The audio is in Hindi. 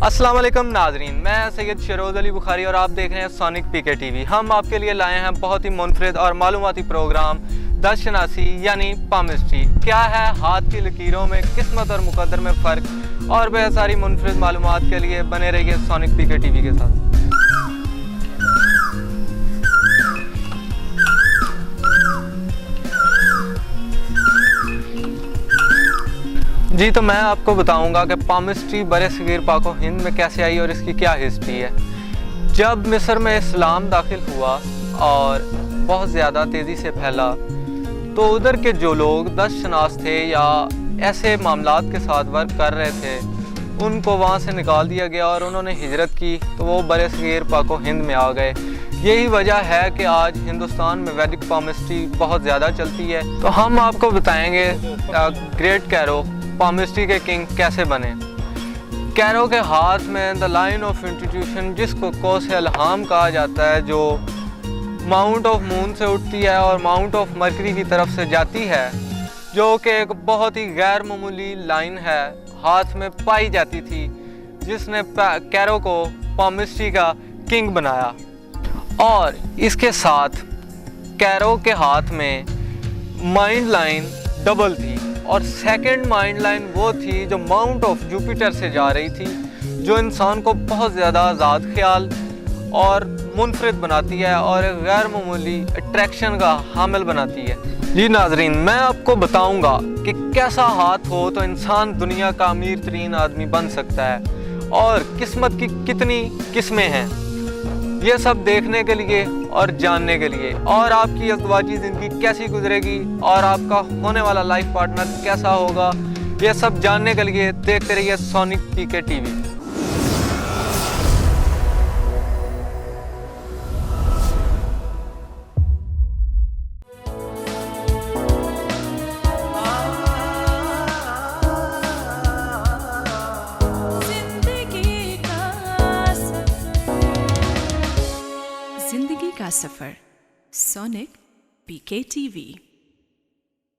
अस्सलाम वालेकुम नाजरीन, मैं सैयद शरोज अली बुखारी और आप देख रहे हैं सोनिक पीके टीवी। हम आपके लिए लाए हैं बहुत ही मुनफरिद और मालूमाती प्रोग्राम दशनासी यानी पामिस्ट्री। क्या है हाथ की लकीरों में किस्मत और मुकद्दर में फ़र्क, और बेहद सारी मुनफरिद मालूमात के लिए बने रहिए सोनिक पीके टीवी के साथ। जी, तो मैं आपको बताऊंगा कि पामिस्ट्री बरसगीर पाको हिंद में कैसे आई और इसकी क्या हिस्ट्री है। जब मिस्र में इस्लाम दाखिल हुआ और बहुत ज़्यादा तेज़ी से फैला, तो उधर के जो लोग दशनास थे या ऐसे मामलात के साथ वर्क कर रहे थे, उनको वहाँ से निकाल दिया गया और उन्होंने हिजरत की, तो वो बरसगीर पाको हिंद में आ गए। यही वजह है कि आज हिंदुस्तान में वैदिक पामिस्ट्री बहुत ज़्यादा चलती है। तो हम आपको बताएंगे ग्रेट कैरो पामिस्ट्री के किंग कैसे बने। कैरो के हाथ में द लाइन ऑफ इंस्टीट्यूशन, जिसको कोस इल्हाम कहा जाता है, जो माउंट ऑफ मून से उठती है और माउंट ऑफ मरकरी की तरफ से जाती है, जो कि एक बहुत ही गैर मामूली लाइन है, हाथ में पाई जाती थी, जिसने कैरो को पामिस्ट्री का किंग बनाया। और इसके साथ कैरो के हाथ में माइंड लाइन डबल थी, और सेकंड माइंड लाइन वो थी जो माउंट ऑफ जुपिटर से जा रही थी, जो इंसान को बहुत ज़्यादा आज़ाद ख्याल और मुनफरिद बनाती है और एक गैर मामूली अट्रैक्शन का हामिल बनाती है। जी नाजरीन, मैं आपको बताऊंगा कि कैसा हाथ हो तो इंसान दुनिया का अमीर तरीन आदमी बन सकता है और किस्मत की कितनी किस्में हैं, ये सब देखने के लिए और जानने के लिए, और आपकी अज़दवाजी ज़िंदगी कैसी गुजरेगी और आपका होने वाला लाइफ पार्टनर कैसा होगा, ये सब जानने के लिए देखते रहिए सोनिक पीके टीवी। जिंदगी का सफर, सोनिक पीके टीवी।